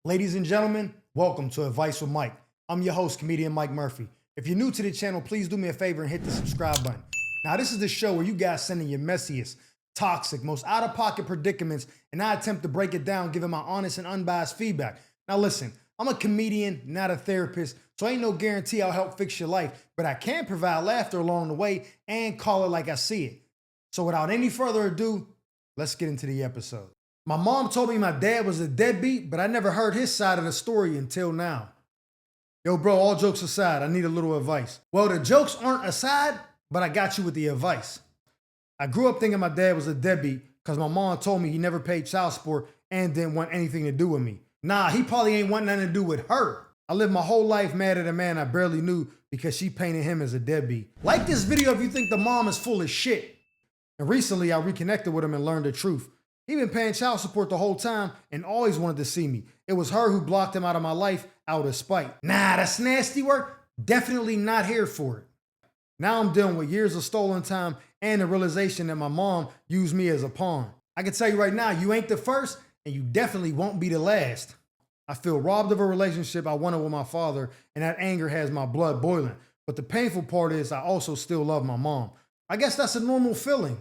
Ladies and gentlemen, welcome to Advice with Mike. I'm your host, comedian Mike Murphy. If you're new to the channel, please do me a favor and hit the subscribe button. Now, this is the show where you guys send in your messiest, toxic, most out-of-pocket predicaments, and I attempt to break it down, giving my honest and unbiased feedback. Now, listen, I'm a comedian, not a therapist, so ain't no guarantee I'll help fix your life, but I can provide laughter along the way and call it like I see it. So without any further ado, let's get into the episode. My mom told me my dad was a deadbeat, but I never heard his side of the story until now. Yo, bro, all jokes aside, I need a little advice. Well, the jokes aren't aside, but I got you with the advice. I grew up thinking my dad was a deadbeat because my mom told me he never paid child support and didn't want anything to do with me. Nah, he probably ain't want nothing to do with her. I lived my whole life mad at a man I barely knew because she painted him as a deadbeat. Like this video if you think the mom is full of shit. And recently I reconnected with him and learned the truth. He been paying child support the whole time and always wanted to see me. It was her who blocked him out of my life out of spite. Nah, that's nasty work. Definitely not here for it. Now I'm dealing with years of stolen time and the realization that my mom used me as a pawn. I can tell you right now, you ain't the first and you definitely won't be the last. I feel robbed of a relationship I wanted with my father, and that anger has my blood boiling. But the painful part is I also still love my mom. I guess that's a normal feeling.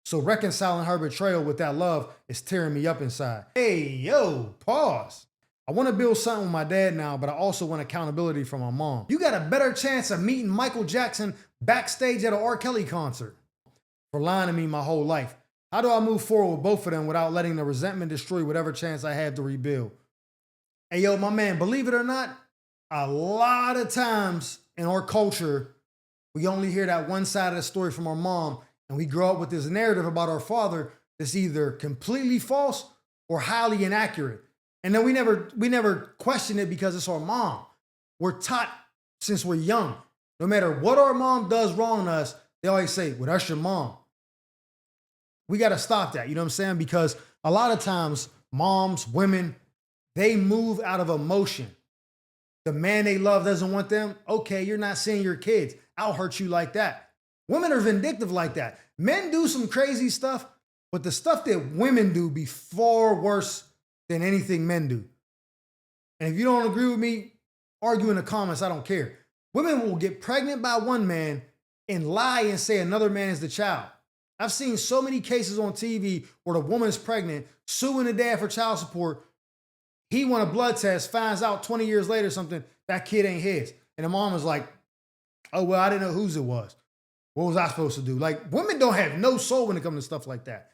So reconciling her betrayal with that love is tearing me up inside. Hey, yo, pause. I want to build something with my dad now, but I also want accountability from my mom. You got a better chance of meeting Michael Jackson backstage at an R. Kelly concert for lying to me my whole life. How do I move forward with both of them without letting the resentment destroy whatever chance I have to rebuild? Hey, yo, my man, believe it or not, a lot of times in our culture, we only hear that one side of the story from our mom, and we grow up with this narrative about our father that's either completely false or highly inaccurate. And then we never question it because it's our mom. We're taught since we're young, no matter what our mom does wrong to us, they always say, well, that's your mom. We got to stop that, you know what I'm saying? Because a lot of times, moms, women, they move out of emotion. The man they love doesn't want them. Okay, you're not seeing your kids. I'll hurt you like that. Women are vindictive like that. Men do some crazy stuff, but the stuff that women do be far worse than anything men do. And if you don't agree with me, argue in the comments, I don't care. Women will get pregnant by one man and lie and say another man is the child. I've seen so many cases on TV where the woman's pregnant, suing the dad for child support. He won a blood test, finds out 20 years later something, that kid ain't his. And the mom is like, oh, well, I didn't know whose it was. What was I supposed to do? Like, women don't have no soul when it comes to stuff like that.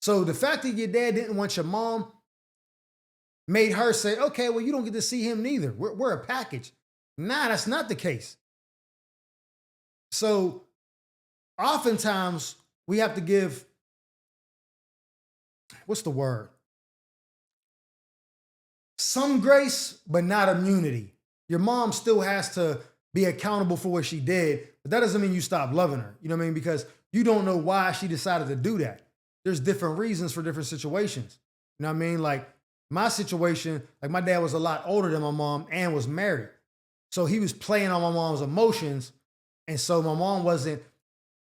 So the fact that your dad didn't want your mom made her say, okay, well, you don't get to see him neither. We're a package. Nah, that's not the case. So oftentimes we have to give, what's the word? Some grace, but not immunity. Your mom still has to be accountable for what she did, but that doesn't mean you stop loving her. You know what I mean? Because you don't know why she decided to do that. There's different reasons for different situations. You know what I mean? Like my situation, like my dad was a lot older than my mom and was married. So he was playing on my mom's emotions. And so my mom wasn't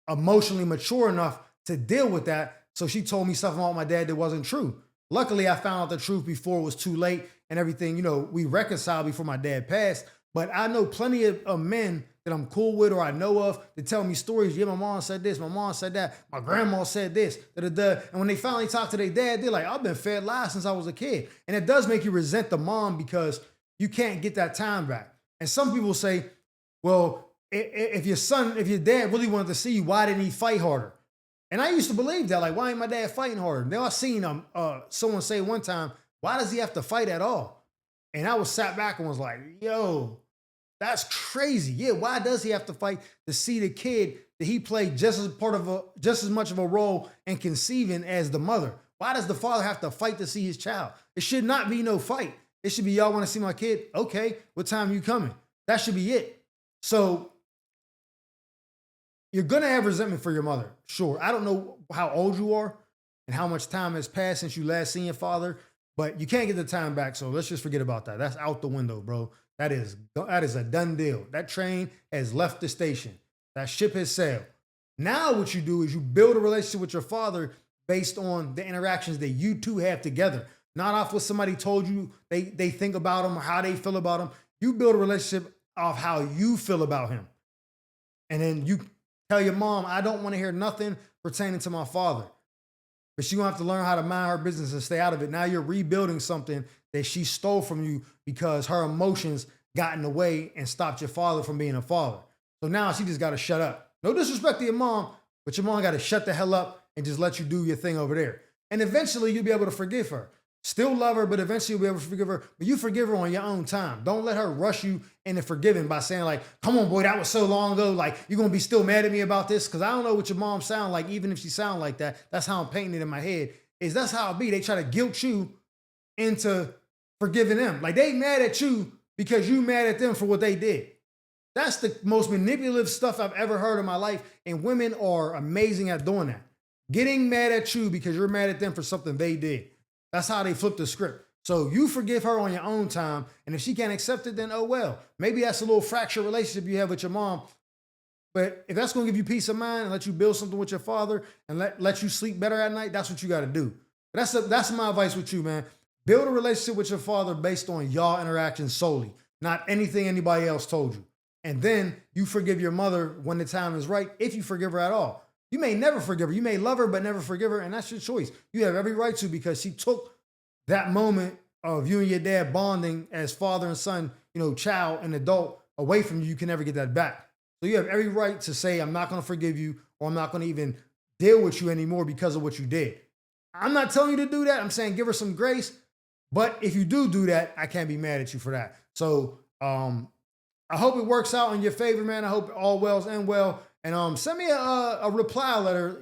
emotionally mature enough to deal with that. So she told me stuff about my dad that wasn't true. Luckily, I found out the truth before it was too late and everything. You know, we reconciled before my dad passed. But I know plenty of men that I'm cool with or I know of that tell me stories. Yeah, my mom said this, my mom said that, my grandma said this, da-da-da. And when they finally talk to their dad, they're like, I've been fed lies since I was a kid. And it does make you resent the mom because you can't get that time back. And some people say, well, if your dad really wanted to see you, why didn't he fight harder? And I used to believe that, like, why ain't my dad fighting harder? Then I seen someone say one time, why does he have to fight at all? And I was sat back and was like, yo, that's crazy. Yeah, why does he have to fight to see the kid that he played just as much of a role in conceiving as the mother? Why does the father have to fight to see his child? It should not be no fight. It should be, y'all want to see my kid? Okay, what time you coming? That should be it. So you're going to have resentment for your mother. Sure. I don't know how old you are and how much time has passed since you last seen your father, but you can't get the time back. So let's just forget about that. That's out the window, bro. That is a done deal. That train has left the station. That ship has sailed. Now what you do is you build a relationship with your father based on the interactions that you two have together, not off what somebody told you they think about him or how they feel about him. You build a relationship off how you feel about him. And then you tell your mom, I don't want to hear nothing pertaining to my father. But she's gonna have to learn how to mind her business and stay out of it. Now you're rebuilding something that she stole from you because her emotions got in the way and stopped your father from being a father. So now she just gotta shut up. No disrespect to your mom, but your mom gotta shut the hell up and just let you do your thing over there. And eventually you'll be able to forgive her. Still love her, but eventually you'll be able to forgive her. But you forgive her on your own time. Don't let her rush you into forgiving by saying like, come on, boy, that was so long ago. Like, you're going to be still mad at me about this? Because I don't know what your mom sound like, even if she sound like that. That's how I'm painting it in my head. That's how it be. They try to guilt you into forgiving them. Like, they mad at you because you mad at them for what they did. That's the most manipulative stuff I've ever heard in my life. And women are amazing at doing that. Getting mad at you because you're mad at them for something they did. That's how they flip the script. So you forgive her on your own time. And if she can't accept it, then oh well. Maybe that's a little fractured relationship you have with your mom. But if that's going to give you peace of mind and let you build something with your father and let you sleep better at night, that's what you got to do. But that's my advice with you, man. Build a relationship with your father based on y'all interactions solely, not anything anybody else told you. And then you forgive your mother when the time is right, if you forgive her at all. You may never forgive her. You may love her, but never forgive her. And that's your choice. You have every right to, because she took that moment of you and your dad bonding as father and son, child and adult away from you. You can never get that back. So you have every right to say, I'm not going to forgive you, or I'm not going to even deal with you anymore because of what you did. I'm not telling you to do that. I'm saying give her some grace. But if you do that, I can't be mad at you for that. So I hope it works out in your favor, man. I hope all wells end well. And send me a reply letter,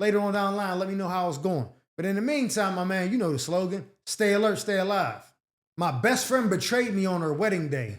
later on down the line. Let me know how it's going. But in the meantime, my man, you know the slogan: stay alert, stay alive. My best friend betrayed me on her wedding day.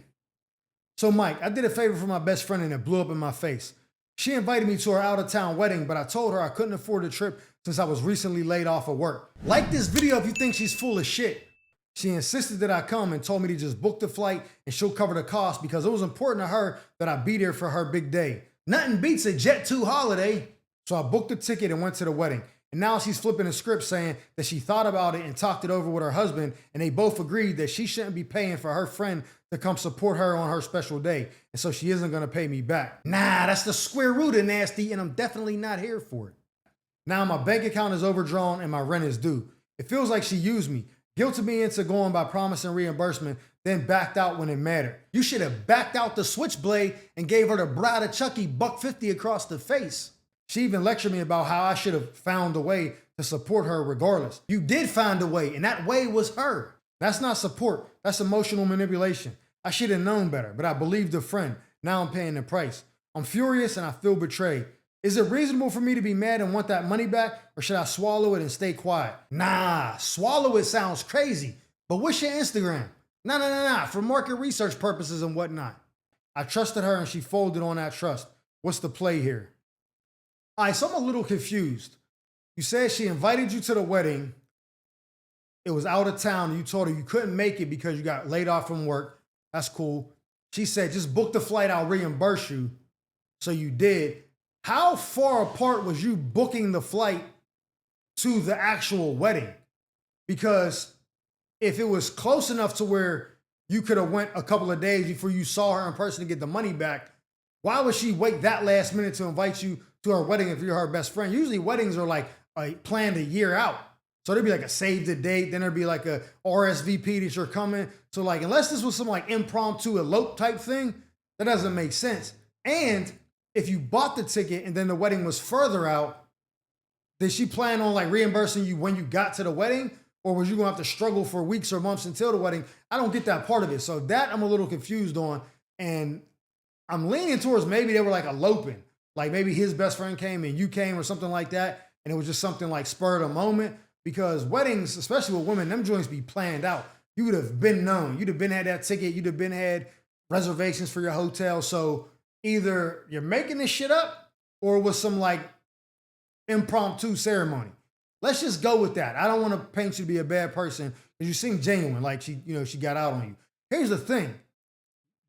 So, Mike, I did a favor for my best friend and it blew up in my face. She invited me to her out-of-town wedding, but I told her I couldn't afford the trip since I was recently laid off of work. Like this video if you think she's full of shit. She insisted that I come and told me to just book the flight and she'll cover the cost because it was important to her that I be there for her big day. Nothing beats a Jet2 holiday. So I booked the ticket and went to the wedding. And now she's flipping a script saying that she thought about it and talked it over with her husband, and they both agreed that she shouldn't be paying for her friend to come support her on her special day. And so she isn't gonna pay me back. Nah, that's the square root of nasty, and I'm definitely not here for it. Now my bank account is overdrawn and my rent is due. It feels like she used me, guilted me into going by promising reimbursement, then backed out when it mattered. You should have backed out the switchblade and gave her the Bride of Chucky $150 across the face. She even lectured me about how I should have found a way to support her regardless. You did find a way, and that way was her. That's not support. That's emotional manipulation. I should have known better, but I believed a friend. Now I'm paying the price. I'm furious and I feel betrayed. Is it reasonable for me to be mad and want that money back, or should I swallow it and stay quiet? Nah, swallow it sounds crazy. But what's your Instagram? Nah, for market research purposes and whatnot. I trusted her and she folded on that trust. What's the play here? All right, so I'm a little confused. You said she invited you to the wedding. It was out of town. And you told her you couldn't make it because you got laid off from work. That's cool. She said, just book the flight. I'll reimburse you. So you did. How far apart was you booking the flight to the actual wedding? Because if it was close enough to where you could have went a couple of days before you saw her in person to get the money back, why would she wait that last minute to invite you to her wedding if you're her best friend? Usually weddings are like planned a year out. So there'd be like a save the date, then there'd be like a RSVP that you're coming. So like, unless this was some like impromptu elope type thing, that doesn't make sense. And if you bought the ticket and then the wedding was further out, did she plan on like reimbursing you when you got to the wedding? Or was you gonna have to struggle for weeks or months until the wedding? I don't get that part of it. So that I'm a little confused on. And I'm leaning towards maybe they were like eloping. Like maybe his best friend came and you came or something like that. And it was just something like spur of the moment. Because weddings, especially with women, them joints be planned out. You would have been known. You'd have been had that ticket. You'd have been had reservations for your hotel. So either you're making this shit up or it was some like impromptu ceremony. Let's just go with that. I don't want to paint you to be a bad person because you seem genuine, like she got out on you. Here's the thing.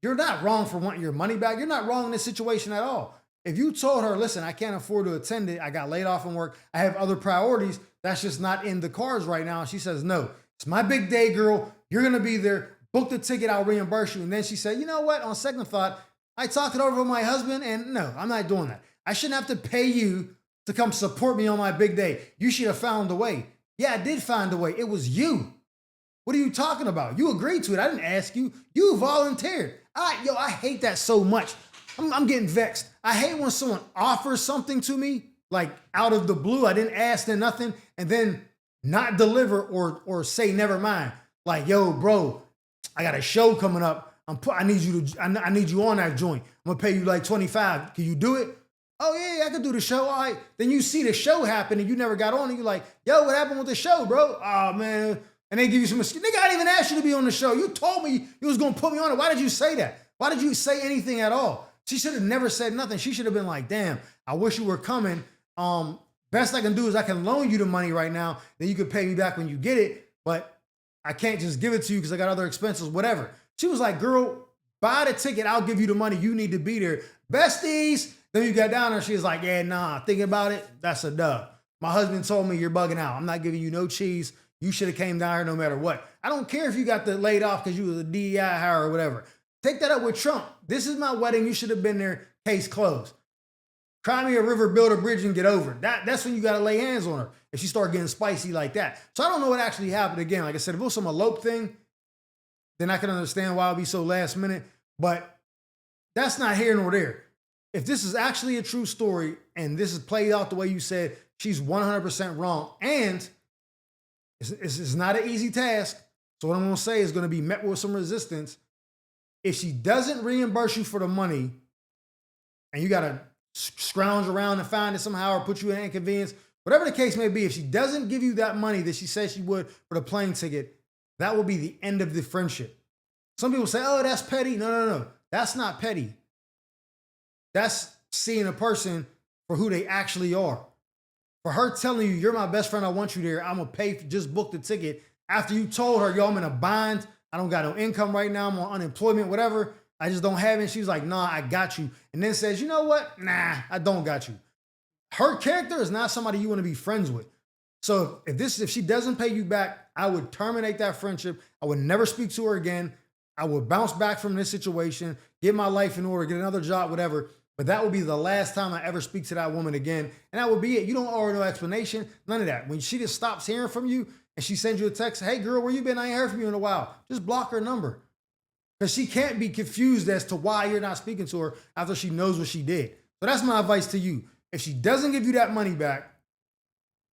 You're not wrong for wanting your money back. You're not wrong in this situation at all. If you told her, listen, I can't afford to attend it. I got laid off from work. I have other priorities. That's just not in the cards right now. And she says, no, It's my big day, girl. You're going to be there. Book the ticket. I'll reimburse you. And then she said, you know what? On second thought, I talked it over with my husband, and no, I'm not doing that. I shouldn't have to pay you to come support me on my big day. You should have found a way. Yeah, I did find a way. It was you. What are you talking about? You agreed to it. I didn't ask you. You volunteered. I hate that so much. I'm getting vexed. I hate when someone offers something to me, like out of the blue. I didn't ask them nothing, and then not deliver or say never mind. Like, yo, bro, I got a show coming up. I need you on that joint. I'm gonna pay you like 25. Can you do it? Oh yeah, I can do the show. All right. Then you see the show happen and you never got on, and you're like, yo, what happened with the show, bro? Oh man. And they give you some excuse. Nigga, I didn't even ask you to be on the show. You told me you was gonna put me on it. Why did you say that? Why did you say anything at all? She should have never said nothing. She should have been like, damn, I wish you were coming. Best I can do is I can loan you the money right now. Then you can pay me back when you get it. But I can't just give it to you because I got other expenses, whatever. She was like, girl, buy the ticket. I'll give you the money. You need to be there. Besties. Then you got down there. She was like, yeah, nah, thinking about it, that's a dub. My husband told me you're bugging out. I'm not giving you no cheese. You should have came down here no matter what. I don't care if you got laid off because you was a DEI hire or whatever. Take that up with Trump. This is my wedding. You should have been there. Case closed. Cry me a river, build a bridge, and get over it. That's when you got to lay hands on her if she start getting spicy like that. So I don't know what actually happened. Again, like I said, if it was some elope thing, then I can understand why it'd be so last minute. But that's not here nor there. If this is actually a true story and this is played out the way you said, she's 100% wrong. And it's not an easy task. So what I'm going to say is going to be met with some resistance. If she doesn't reimburse you for the money and you got to scrounge around and find it somehow or put you in inconvenience, whatever the case may be, if she doesn't give you that money that she said she would for the plane ticket, that will be the end of the friendship. Some people say, oh, that's petty. No. That's not petty. That's seeing a person for who they actually are. For her telling you, you're my best friend, I want you there, I'm going to pay for just book the ticket. After you told her, yo, I'm in a bind, I don't got no income right now, I'm on unemployment, whatever, I just don't have it. She was like, nah, I got you. And then says, you know what? Nah, I don't got you. Her character is not somebody you want to be friends with. So if she doesn't pay you back, I would terminate that friendship. I would never speak to her again. I would bounce back from this situation, get my life in order, get another job, whatever. But that would be the last time I ever speak to that woman again. And that would be it. You don't owe her no explanation, none of that. When she just stops hearing from you and she sends you a text, hey girl, where you been? I ain't heard from you in a while. Just block her number. Because she can't be confused as to why you're not speaking to her after she knows what she did. So that's my advice to you. If she doesn't give you that money back,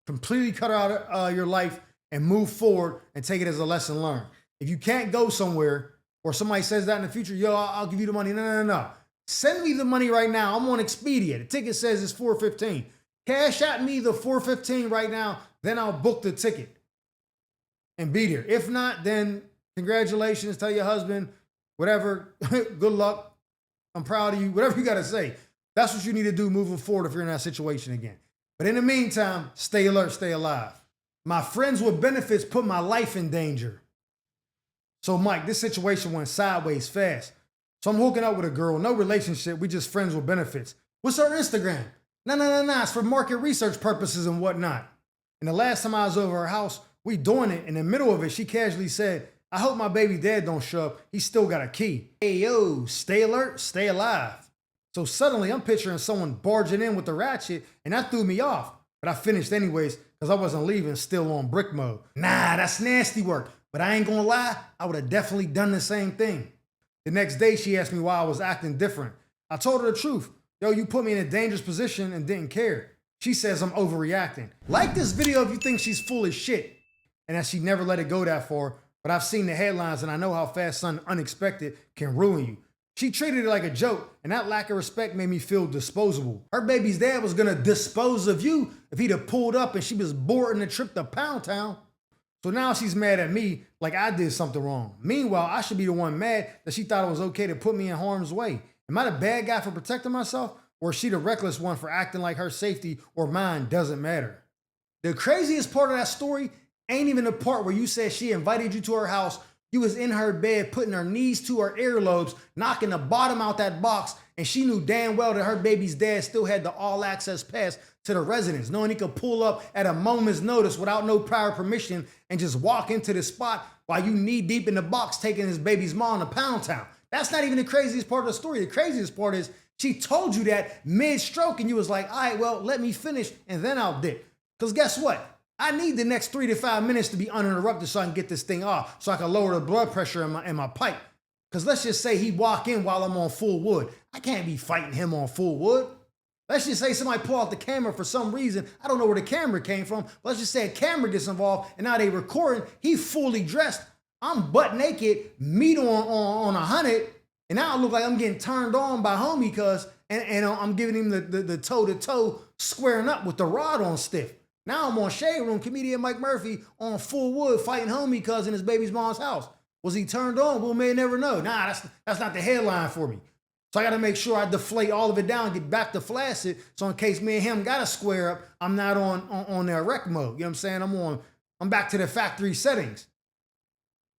completely cut her out of your life and move forward and take it as a lesson learned. If you can't go somewhere or somebody says that in the future, yo, I'll give you the money. No. Send me the money right now. I'm on Expedia. The ticket says it's $415. Cash at me the $415 right now. Then I'll book the ticket and be there. If not, then congratulations. Tell your husband, whatever. Good luck. I'm proud of you. Whatever you got to say. That's what you need to do moving forward if you're in that situation again. But in the meantime, stay alert, stay alive. My friends with benefits put my life in danger. So Mike, this situation went sideways fast. So I'm hooking up with a girl, no relationship, we just friends with benefits. What's her Instagram? No, it's for market research purposes and whatnot. And the last time I was over her house, we doing it. In the middle of it, she casually said, I hope my baby dad don't show up. He still got a key. Hey, yo, stay alert, stay alive. So suddenly I'm picturing someone barging in with the ratchet and that threw me off. But I finished anyways because I wasn't leaving, still on brick mode. Nah, that's nasty work. But I ain't gonna lie, I would have definitely done the same thing. The next day, she asked me why I was acting different. I told her the truth. Yo, you put me in a dangerous position and didn't care. She says I'm overreacting. Like this video if you think she's full of shit and that she never let it go that far, but I've seen the headlines and I know how fast something unexpected can ruin you. She treated it like a joke, and that lack of respect made me feel disposable. Her baby's dad was gonna dispose of you if he'd have pulled up and she was boarding the trip to Pound Town. So now she's mad at me like I did something wrong. Meanwhile, I should be the one mad that she thought it was okay to put me in harm's way. Am I the bad guy for protecting myself, or is she the reckless one for acting like her safety or mine doesn't matter? The craziest part of that story ain't even the part where you said she invited you to her house, you was in her bed putting her knees to her earlobes, knocking the bottom out that box, and she knew damn well that her baby's dad still had the all-access pass to the residence, knowing he could pull up at a moment's notice without no prior permission and just walk into the spot while you knee deep in the box taking his baby's mom to Pound Town. That's not even the craziest part of the story. The craziest part is she told you that mid-stroke and you was like, all right, well, let me finish and then I'll dip. Because guess what? I need the next 3 to 5 minutes to be uninterrupted so I can get this thing off, so I can lower the blood pressure in my pipe. Because let's just say he walk in while I'm on full wood. I can't be fighting him on full wood. Let's just say somebody pull out the camera for some reason. I don't know where the camera came from. But let's just say a camera gets involved and now they recording. He fully dressed. I'm butt naked, meat on 100. And now I look like I'm getting turned on by homie cuz, and I'm giving him the toe-to-toe squaring up with the rod on stiff. Now I'm on Shade Room, comedian Mike Murphy on full wood fighting homie cuz in his baby's mom's house. Was he turned on? We may never know. Nah, that's not the headline for me. So I got to make sure I deflate all of it down, get back to flaccid. So in case me and him got to square up, I'm not on the erect mode. You know what I'm saying? I'm back to the factory settings.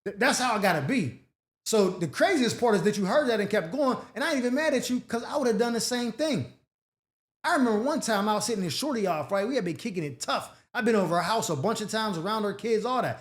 That's how I got to be. So the craziest part is that you heard that and kept going, and I ain't even mad at you because I would have done the same thing. I remember one time I was sitting this shorty off, right? We had been kicking it tough. I've been over her house a bunch of times around her kids, all that.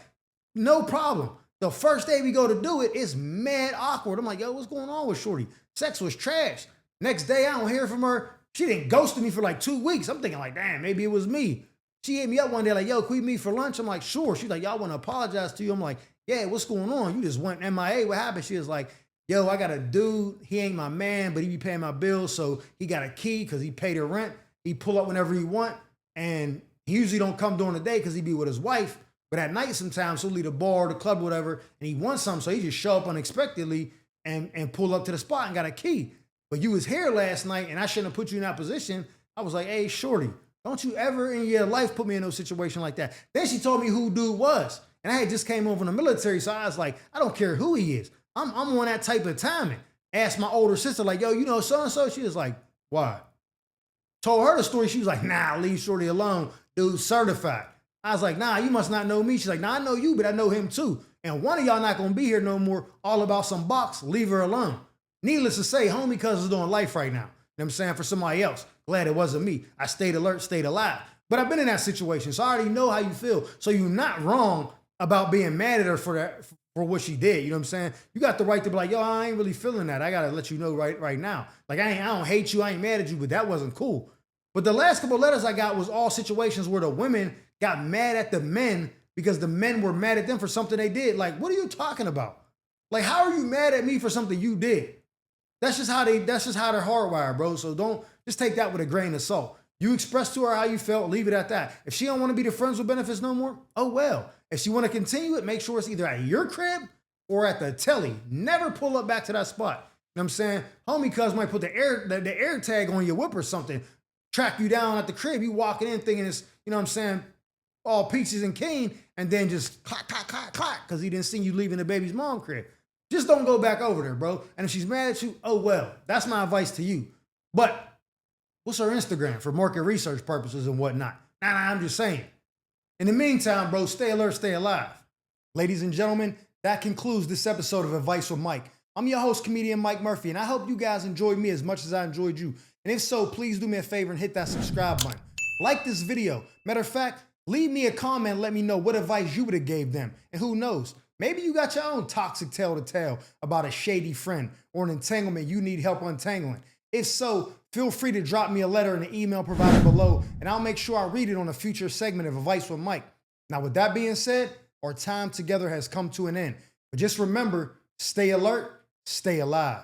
No problem. The first day we go to do it, it's mad awkward. I'm like, yo, what's going on with shorty? Sex was trash. Next day, I don't hear from her. She didn't ghost me for like 2 weeks. I'm thinking like, damn, maybe it was me. She hit me up one day like, yo, can we meet for lunch? I'm like, sure. She's like, y'all want to apologize to you? I'm like, yeah, what's going on? You just went MIA. What happened? She was like, yo, I got a dude. He ain't my man, but he be paying my bills. So he got a key because he paid the rent. He pull up whenever he want. And he usually don't come during the day because he be with his wife. But at night sometimes he'll leave the bar or the club or whatever, and he wants something. So he just show up unexpectedly and pull up to the spot and got a key. But you was here last night and I shouldn't have put you in that position. I was like, hey, shorty, don't you ever in your life put me in no situation like that. Then she told me who dude was. And I had just came over from the military, so I was like, I don't care who he is. I'm on that type of timing. Asked my older sister, like, yo, you know so-and-so? She was like, why? Told her the story. She was like, nah, leave shorty alone. Dude certified. I was like, nah, you must not know me. She's like, nah, I know you, but I know him too. And one of y'all not gonna be here no more, all about some box, leave her alone. Needless to say, homie cuz is doing life right now. You know what I'm saying? For somebody else. Glad it wasn't me. I stayed alert, stayed alive. But I've been in that situation, so I already know how you feel. So you're not wrong about being mad at her for what she did. You know what I'm saying? You got the right to be like, yo, I ain't really feeling that. I gotta let you know right now. Like I don't hate you, I ain't mad at you, but that wasn't cool. But the last couple of letters I got was all situations where the women got mad at the men because the men were mad at them for something they did. Like, what are you talking about? Like, how are you mad at me for something you did? That's just how they're hardwired, bro. So don't just take that with a grain of salt. You express to her how you felt, leave it at that. If she don't want to be the friends with benefits no more, oh well. If she want to continue it, make sure it's either at your crib or at the telly. Never pull up back to that spot. You know what I'm saying? Homie cuz might put the air tag on your whip or something, track you down at the crib. You walking in thinking it's, you know what I'm saying, all peaches and cane, and then just clack, clack, clack, clack, because he didn't see you leaving the baby's mom crib. Just don't go back over there, bro. And if she's mad at you, oh well. That's my advice to you. But what's her Instagram for market research purposes and whatnot? Nah, I'm just saying. In the meantime, bro, stay alert, stay alive. Ladies and gentlemen, that concludes this episode of Advice with Mike. I'm your host, comedian Mike Murphy, and I hope you guys enjoyed me as much as I enjoyed you. And if so, please do me a favor and hit that subscribe button. Like this video. Matter of fact, leave me a comment and let me know what advice you would have gave them. And who knows, maybe you got your own toxic tale to tell about a shady friend or an entanglement you need help untangling. If so, feel free to drop me a letter in the email provided below, and I'll make sure I read it on a future segment of Advice with Mike. Now, with that being said, our time together has come to an end. But just remember, stay alert, stay alive.